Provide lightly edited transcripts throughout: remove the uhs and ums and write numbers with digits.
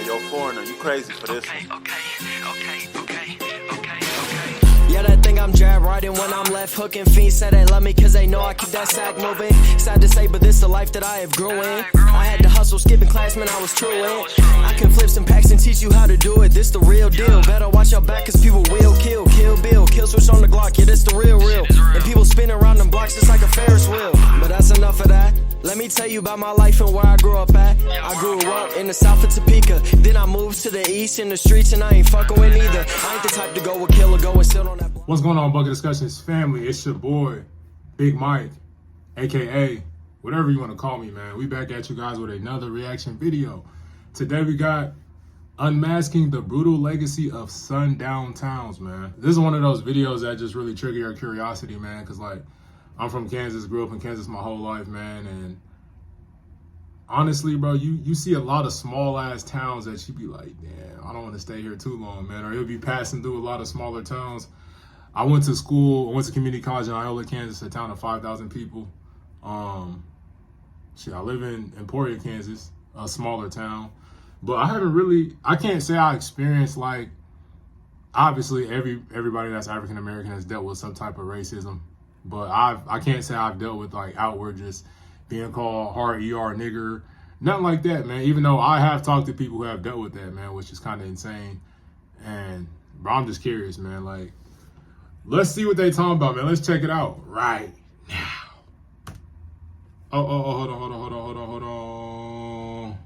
yo, foreigner, you crazy for this one. Yeah, that thing I'm jab riding when I'm left hooking. Fiends say they love me cause they know I keep that sack moving. Sad to say, but this the life that I have grew in. I had to hustle, skipping class, man, I was true in. I can flip some packs and teach you how to do it. This the real deal. Better watch your back cause people will kill. Kill Bill, kill switch on the Glock, yeah, this the real. And people spin around them blocks just like a Ferris wheel. But that's enough of that. Let me tell you about my life and where I grew up at. I grew up in the south of Topeka. Then I moved to the east in the streets and I ain't fucking with neither. I ain't the type to go with kill or go and sit on that block. What's going on, Bucket Discussions family? It's your boy, Big Mike, aka whatever you want to call me, man. We back at you guys with another reaction video. Today we got unmasking the brutal legacy of Sundown towns, man. This is one of those videos that just really trigger your curiosity, man, because like I'm from Kansas, grew up in Kansas my whole life, man, and honestly, bro, you see a lot of small ass towns that you be like, damn, I don't want to stay here too long, man. Or you'll be passing through a lot of smaller towns. I went to community college in Iola, Kansas, a town of 5,000 people. I live in Emporia, Kansas, a smaller town. But I can't say I experienced, like, obviously everybody that's African American has dealt with some type of racism. But I can't say I've dealt with like outward just being called hard ER nigger, nothing like that, man. Even though I have talked to people who have dealt with that, man, which is kind of insane. And bro, I'm just curious, man. Like, let's see what they talking about, man. Let's check it out right now. Hold on.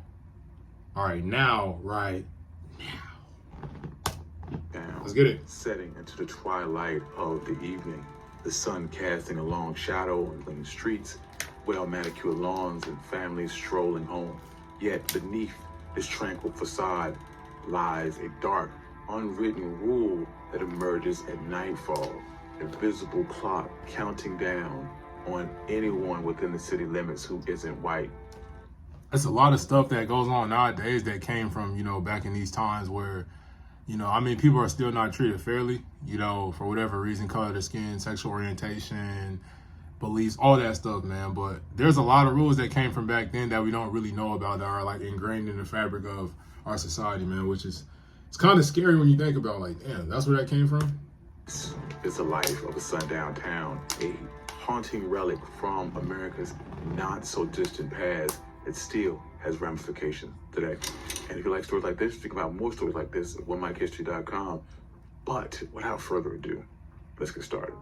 All right, now, right now. Let's get it. Setting into the twilight of the evening, the sun casting a long shadow on clean streets, well-manicured lawns, and families strolling home. Yet beneath this tranquil facade lies a dark, unwritten rule that emerges at nightfall, a visible clock counting down on anyone within the city limits who isn't white. That's a lot of stuff that goes on nowadays that came from, back in these times where, people are still not treated fairly, for whatever reason, color of skin, sexual orientation, beliefs, all that stuff, man. But there's a lot of rules that came from back then that we don't really know about that are like ingrained in the fabric of our society, man, which is, it's kind of scary when you think about, like, damn, that's where that came from. It's the life of a sundown town, a haunting relic from America's not so distant past. It still has ramifications today. And if you like stories like this, think about more stories like this at OneMikeHistory.com. But without further ado, let's get started.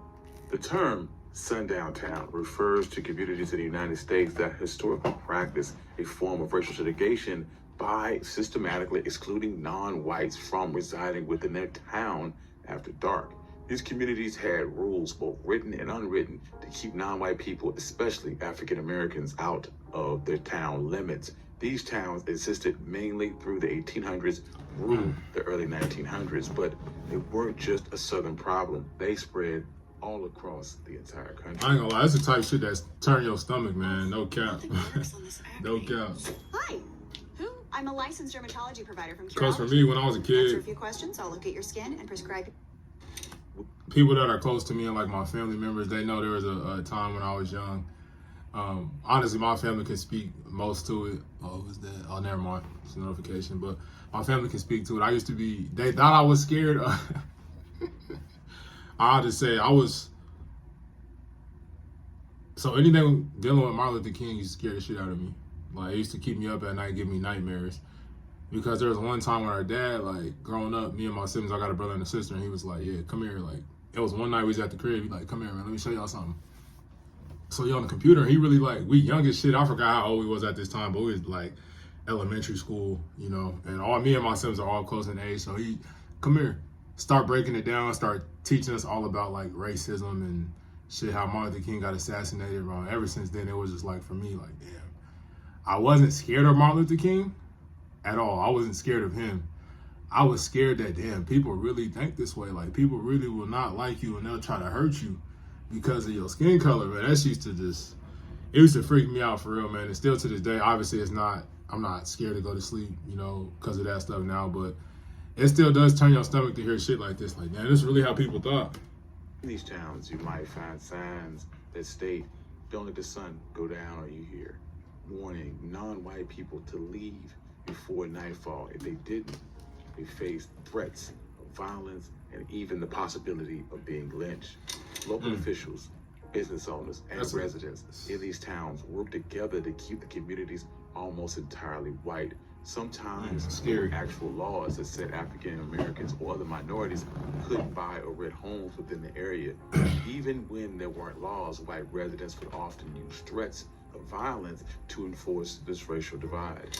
The term sundown town refers to communities in the United States that historically practice a form of racial segregation by systematically excluding non-whites from residing within their town after dark. These communities had rules, both written and unwritten, to keep non-white people, especially African Americans, out of their town limits. These towns existed mainly through the 1800s through the early 1900s, but they weren't just a southern problem. They spread all across the entire country. I ain't gonna lie, that's the type of shit that's turn your stomach, man. No cap. No cap. Hi. Who? I'm a licensed dermatology provider from Because for me, when I was a kid, answer a few questions, I'll look at your skin and prescribe. People that are close to me and like my family members, they know there was a time when I was young. Honestly, my family can speak most to it. Oh, who's that? Oh, never mind. It's a notification. But my family can speak to it. They thought I was scared. I'll just say so anything dealing with Martin Luther King used to scare the shit out of me. Like, it used to keep me up at night, give me nightmares. Because there was one time when our dad, like, growing up, me and my siblings, I got a brother and a sister, and he was like, yeah, come here. Like, it was one night we was at the crib, he like, come here, man, let me show y'all something. So he on the computer, he really, like, we young as shit. I forgot how old we was at this time, but we was, like, elementary school, and me and my siblings are all close in age, so he, come here, start breaking it down, start teaching us all about, like, racism and shit, how Martin Luther King got assassinated. Ever since then, it was just, like, for me, like, damn. I wasn't scared of Martin Luther King at all. I wasn't scared of him. I was scared that, damn, people really think this way. Like, people really will not like you and they'll try to hurt you because of your skin color, man. It used to freak me out for real, man. And still to this day, obviously I'm not scared to go to sleep, because of that stuff now, but it still does turn your stomach to hear shit like this. Like, man, this is really how people thought. In these towns, you might find signs that state, don't let the sun go down or you hear. Warning non-white people to leave before nightfall. If they didn't, they faced threats of violence and even the possibility of being lynched. Local officials, business owners, and residents in these towns worked together to keep the communities almost entirely white. Sometimes there were actual laws that said African Americans or other minorities couldn't buy or rent homes within the area. Even when there weren't laws, white residents would often use threats of violence to enforce this racial divide.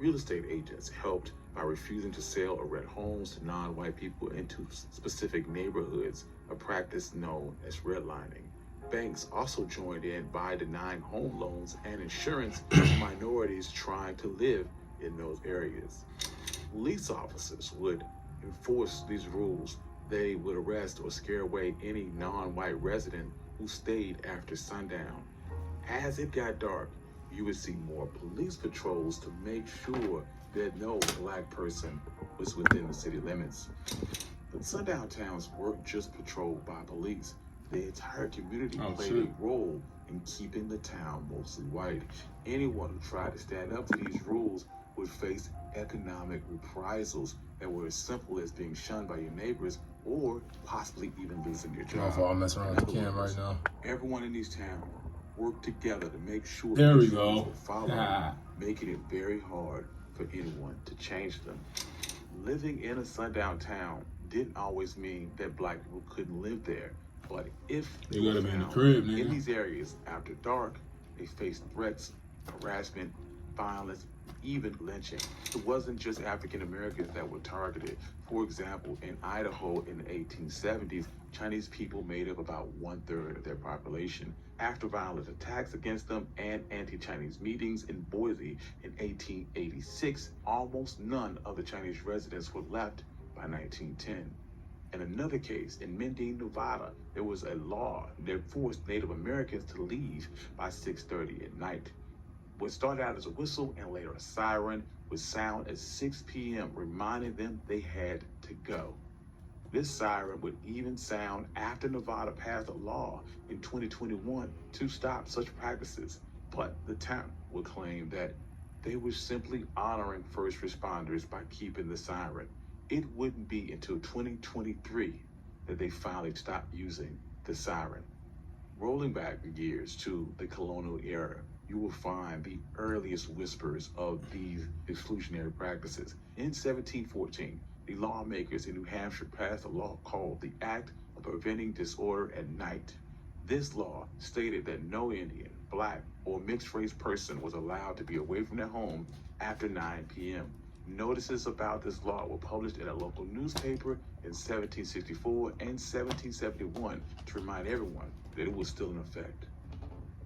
Real estate agents helped by refusing to sell or rent homes to non-white people into specific neighborhoods, a practice known as redlining. Banks also joined in by denying home loans and insurance to minorities trying to live in those areas. Police officers would enforce these rules. They would arrest or scare away any non-white resident who stayed after sundown. As it got dark, you would see more police patrols to make sure that no black person was within the city limits. But sundown towns weren't just patrolled by police. The entire community played a role in keeping the town mostly white. Anyone who tried to stand up to these rules would face economic reprisals that were as simple as being shunned by your neighbors or possibly even losing your job. I'm messing around with the cam right now. Everyone in these towns worked together to make sure there we these rules go. were followed, making it very hard for anyone to change them. Living in a sundown town didn't always mean that black people couldn't live there. But if they gotta be in the crib, nigga. In these areas after dark, they faced threats, harassment, violence, even lynching. It wasn't just African Americans that were targeted. For example, in Idaho in the 1870s, Chinese people made up about 1/3 of their population. After violent attacks against them and anti-Chinese meetings in Boise in 1886, almost none of the Chinese residents were left by 1910. In another case, in Mendine, Nevada, there was a law that forced Native Americans to leave by 6:30 at night. What started out as a whistle and later a siren would sound at 6 p.m., reminding them they had to go. This siren would even sound after Nevada passed a law in 2021 to stop such practices. But the town would claim that they were simply honoring first responders by keeping the siren. It wouldn't be until 2023 that they finally stopped using the siren. Rolling back years to the colonial era, you will find the earliest whispers of these exclusionary practices. In 1714, the lawmakers in New Hampshire passed a law called the Act of Preventing Disorder at Night. This law stated that no Indian, black, or mixed-race person was allowed to be away from their home after 9 p.m. Notices about this law were published in a local newspaper in 1764 and 1771 to remind everyone that it was still in effect.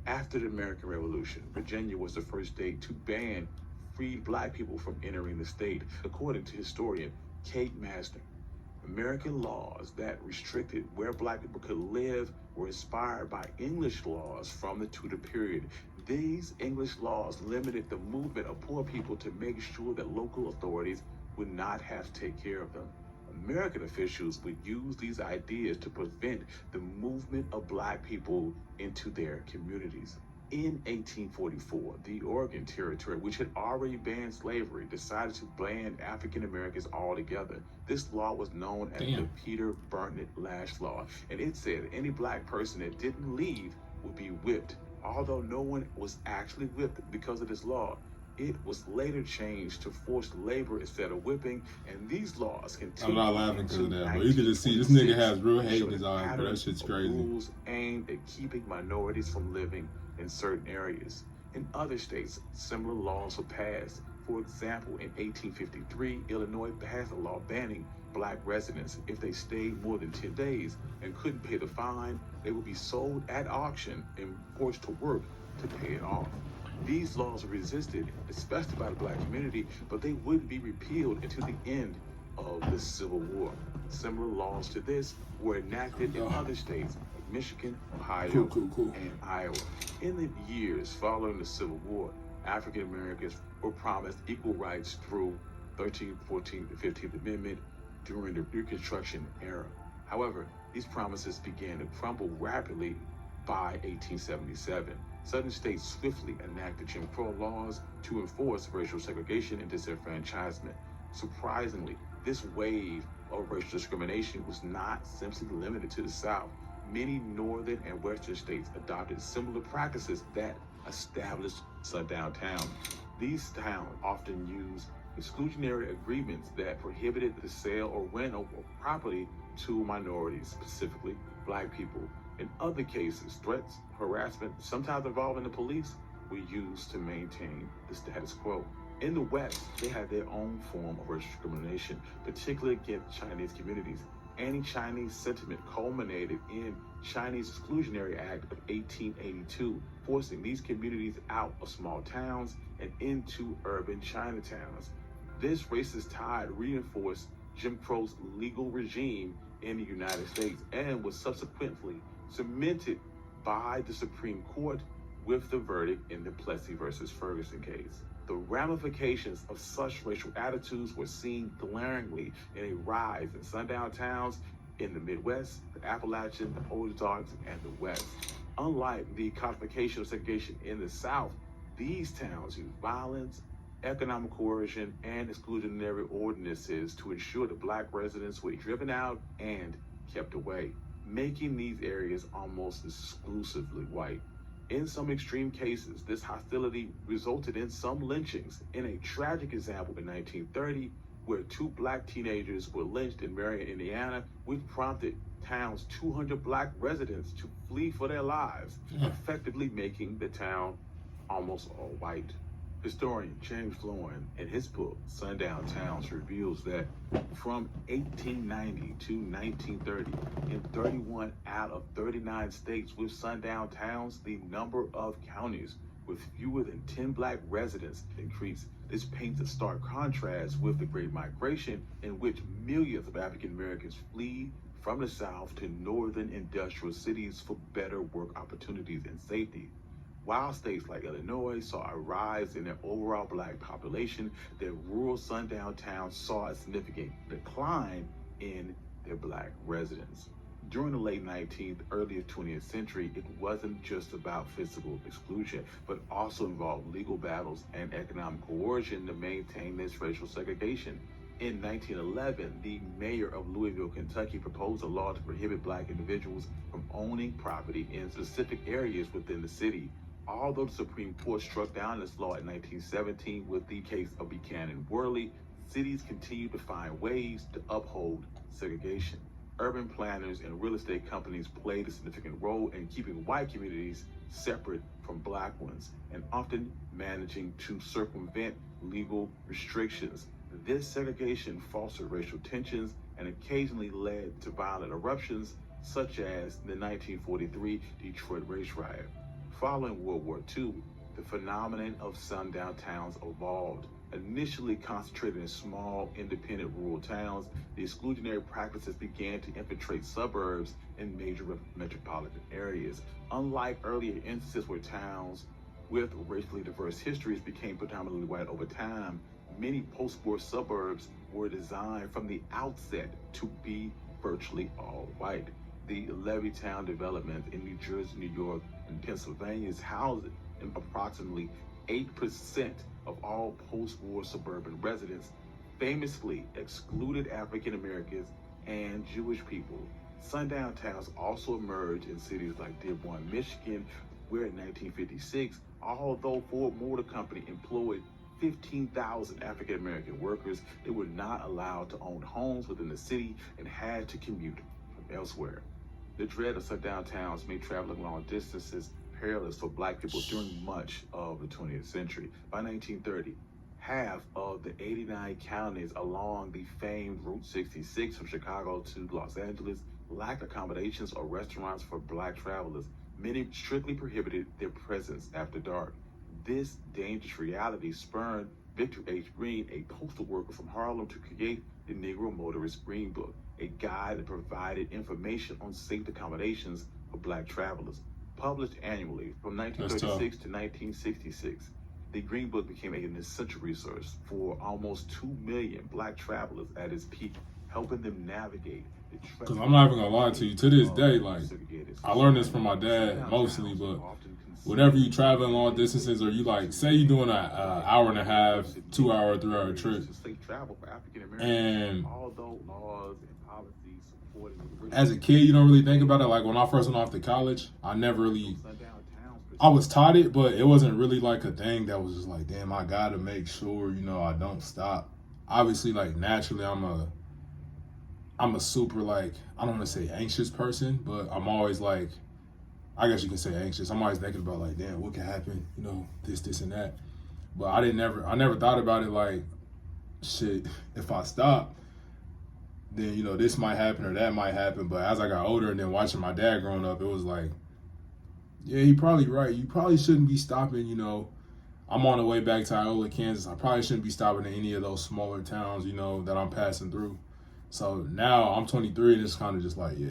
After the American Revolution, Virginia was the first state to ban freed black people from entering the state, according to historian Kate Masner. American laws that restricted where black people could live were inspired by English laws from the Tudor period. These English laws limited the movement of poor people to make sure that local authorities would not have to take care of them. American officials would use these ideas to prevent the movement of black people into their communities. In 1844, the Oregon Territory, which had already banned slavery, decided to ban African Americans altogether. This law was known as the Peter Burnett Lash Law, and it said any black person that didn't leave would be whipped. Although no one was actually whipped because of this law, it was later changed to forced labor instead of whipping, and these laws continued. I'm not laughing because of that, but you can just see this nigga has real hate in his eyes, but that shit's crazy. Rules aimed at keeping minorities from living in certain areas. In other states, similar laws were passed. For example, in 1853, Illinois passed a law banning black residents. If they stayed more than 10 days and couldn't pay the fine, they would be sold at auction and forced to work to pay it off. These laws were resisted, especially by the black community, but they wouldn't be repealed until the end of the Civil War. Similar laws to this were enacted in other states like Michigan, Ohio, and Iowa. In the years following the Civil War, African Americans were promised equal rights through 13th, 14th, and 15th Amendment during the Reconstruction era. However, these promises began to crumble rapidly by 1877. Southern states swiftly enacted Jim Crow laws to enforce racial segregation and disenfranchisement. Surprisingly, this wave of racial discrimination was not simply limited to the South. Many northern and western states adopted similar practices that established sundown towns. These towns often used exclusionary agreements that prohibited the sale or rental of property to minorities, specifically black people. In other cases, threats, harassment, sometimes involving the police, were used to maintain the status quo. In the West, they had their own form of racial discrimination, particularly against Chinese communities. Anti-Chinese sentiment culminated in Chinese Exclusionary Act of 1882, forcing these communities out of small towns and into urban Chinatowns. This racist tide reinforced Jim Crow's legal regime in the United States and was subsequently cemented by the Supreme Court with the verdict in the Plessy versus Ferguson case. The ramifications of such racial attitudes were seen glaringly in a rise in sundown towns in the Midwest, the Appalachians, the Ozarks, and the West. Unlike the codification of segregation in the South, these towns used violence, economic coercion, and exclusionary ordinances to ensure that black residents were driven out and kept away, making these areas almost exclusively white. In some extreme cases, this hostility resulted in some lynchings. In a tragic example in 1930, where 2 black teenagers were lynched in Marion, Indiana, which prompted town's 200 black residents to flee for their lives, effectively making the town almost all white. Historian James Loren, in his book, Sundown Towns, reveals that from 1890 to 1930, in 31 out of 39 states with sundown towns, the number of counties with fewer than 10 black residents increased. This paints a stark contrast with the Great Migration, in which millions of African Americans flee from the South to northern industrial cities for better work opportunities and safety. While states like Illinois saw a rise in their overall black population, their rural sundown towns saw a significant decline in their black residents. During the late 19th, early 20th century, it wasn't just about physical exclusion, but also involved legal battles and economic coercion to maintain this racial segregation. In 1911, the mayor of Louisville, Kentucky, proposed a law to prohibit black individuals from owning property in specific areas within the city. Although the Supreme Court struck down this law in 1917 with the case of Buchanan Worley, cities continued to find ways to uphold segregation. Urban planners and real estate companies played a significant role in keeping white communities separate from black ones and often managing to circumvent legal restrictions. This segregation fostered racial tensions and occasionally led to violent eruptions, such as the 1943 Detroit race riot. Following World War II, the phenomenon of sundown towns evolved. Initially concentrated in small, independent rural towns, the exclusionary practices began to infiltrate suburbs and major metropolitan areas. Unlike earlier instances where towns with racially diverse histories became predominantly white over time, many post-war suburbs were designed from the outset to be virtually all white. The Levittown development in New Jersey, New York, and Pennsylvania is housed in approximately 8% of all post-war suburban residents, famously excluded African Americans and Jewish people. Sundown towns also emerged in cities like Dearborn, Michigan, where in 1956, although Ford Motor Company employed 15,000 African American workers, they were not allowed to own homes within the city and had to commute from elsewhere. The dread of sundown towns made traveling long distances perilous for black people during much of the 20th century. By 1930, half of the 89 counties along the famed Route 66 from Chicago to Los Angeles lacked accommodations or restaurants for black travelers. Many strictly prohibited their presence after dark. This dangerous reality spurred Victor H. Green, a postal worker from Harlem, to create the Negro Motorist Green Book, a guide that provided information on safe accommodations for black travelers. Published annually from 1936 to 1966, the Green Book became an essential resource for almost 2 million black travelers at its peak, helping them navigate Because I'm not even gonna lie to you, to this day, like, I learned this from my dad mostly, but whenever you traveling long distances or you like, say you're doing an hour and a half, 2 hour, 3 hour trip, and as a kid, you don't really think about it. Like when I first went off to college, I was taught it, but it wasn't really like a thing that was just like, damn, I gotta make sure, I don't stop. Obviously, like naturally, I'm a super, like, I don't want to say anxious person, but I'm always like, I guess you can say anxious. I'm always thinking about like, damn, what could happen? This and that. But I never thought about it like, shit, if I stop, then, this might happen or that might happen. But as I got older and then watching my dad growing up, it was like, yeah, he probably right. You probably shouldn't be stopping, I'm on the way back to Iola, Kansas. I probably shouldn't be stopping in any of those smaller towns, that I'm passing through. So now I'm 23 and it's kind of just like, yeah,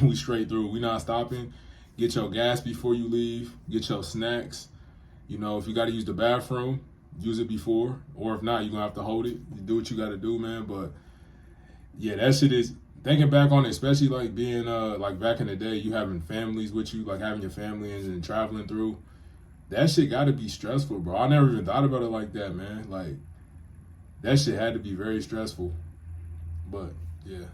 we straight through. We not stopping. Get your gas before you leave. Get your snacks. If you got to use the bathroom, use it before. Or if not, you're going to have to hold it. You do what you got to do, man. But yeah, that shit is, thinking back on it, especially like being like back in the day, you having families with you, like having your family and traveling through. That shit got to be stressful, bro. I never even thought about it like that, man. Like, that shit had to be very stressful. But yeah,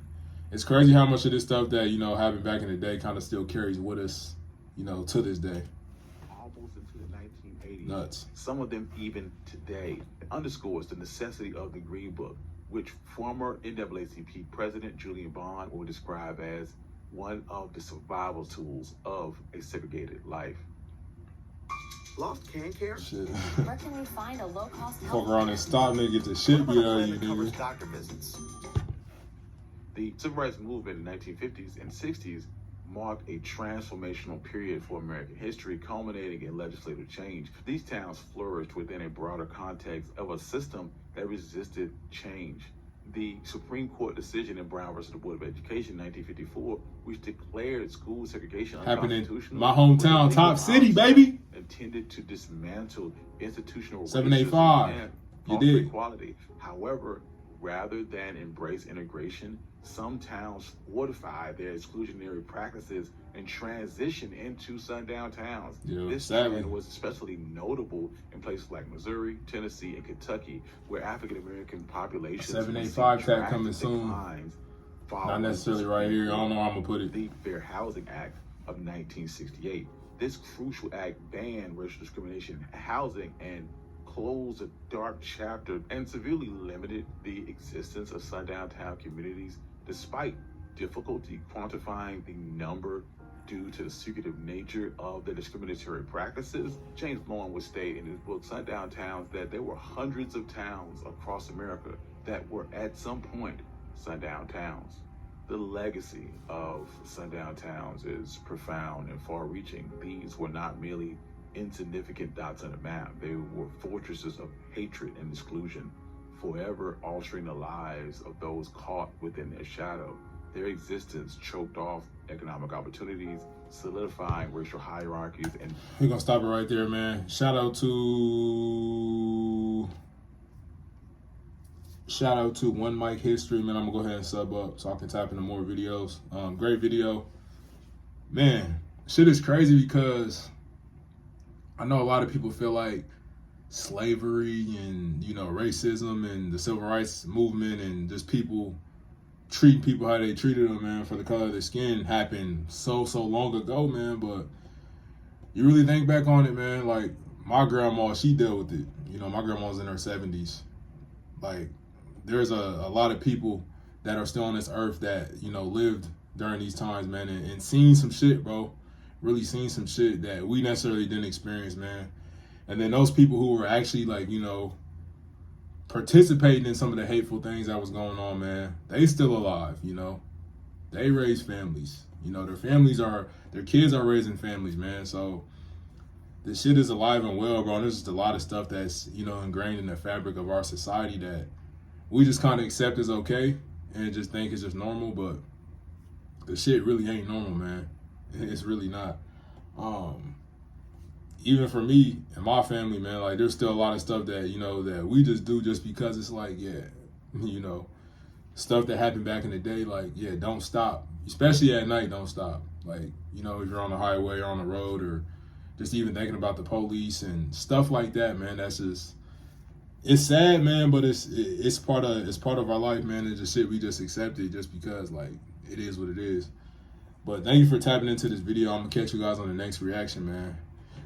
it's crazy how much of this stuff that, happened back in the day kind of still carries with us, to this day. Almost into the 1980s. Nuts. Some of them even today. It underscores the necessity of the Green Book, which former NAACP President Julian Bond will describe as one of the survival tools of a segregated life. Lost can care? Shit. Where can we find a low-cost Fuck around and stop, nigga, get the shit beat out of you, nigga. Doctor visits. The civil rights movement in the 1950s and 60s marked a transformational period for American history, culminating in legislative change. These towns flourished within a broader context of a system that resisted change. The Supreme Court decision in Brown versus the Board of Education in 1954, which declared school segregation unconstitutional, my hometown, Top City, baby. Intended to dismantle institutional 785. racism and You offer did. equality. However, rather than embrace integration, some towns fortify their exclusionary practices and transition into sundown towns. Yeah, this sadly. trend was especially notable in places like Missouri, Tennessee, and Kentucky, where African American populations 785 tag coming drastic soon. declines Not following necessarily right here. I don't know how I'm gonna put it. the Fair Housing Act of 1968. This crucial act banned racial discrimination in housing and closed a dark chapter and severely limited the existence of sundown town communities, despite difficulty quantifying the number due to the secretive nature of the discriminatory practices. James Bowen would state in his book Sundown Towns that there were hundreds of towns across America that were at some point sundown towns. The legacy of sundown towns is profound and far-reaching. These were not merely insignificant dots on a map. They were fortresses of hatred and exclusion, forever altering the lives of those caught within their shadow. Their existence choked off economic opportunities, solidifying racial hierarchies, and We're gonna stop it right there, man. Shout out to One Mic History, man. I'm gonna go ahead and sub up so I can tap into more videos. Great video, man. Shit is crazy because I know a lot of people feel like slavery and racism and the civil rights movement and just people treating people how they treated them, man, for the color of their skin happened so long ago, man. But you really think back on it, man, like my grandma, she dealt with it. My grandma was in her 70s. Like, there's a lot of people that are still on this earth that, lived during these times, man, and seen some shit, bro. Really seen some shit that we necessarily didn't experience, man. And then those people who were actually, like, participating in some of the hateful things that was going on, man, they still alive, They raise families. Their kids are raising families, man. So the shit is alive and well, bro. And there's just a lot of stuff that's, ingrained in the fabric of our society that we just kind of accept as okay and just think it's just normal. But the shit really ain't normal, man. It's really not. Even for me and my family, man, like there's still a lot of stuff that, that we just do just because it's like, yeah, stuff that happened back in the day, like, yeah, don't stop. Especially at night, don't stop. Like, you know, if you're on the highway or on the road or just even thinking about the police and stuff like that, man, that's just, it's sad, man, but it's part of our life, man. It's just shit we just accepted just because, like, it is what it is. But thank you for tapping into this video. I'm gonna catch you guys on the next reaction, man.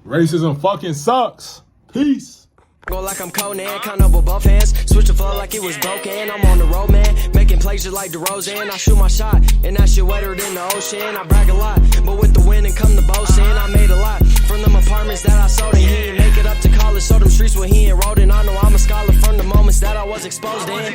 Racism fucking sucks. Peace. Go like I'm Conan, count up with both hands. Switch the flow like it was broken. I'm on the road, man, making plays just like DeRozan. I shoot my shot, and that shit wetter than the ocean. I brag a lot, but with the wind and come the boasting. I made a lot from them apartments that I sold, and he didn't make it up to college. So them streets where he enrolled in. I know I'm a scholar from the moments that I was exposed in.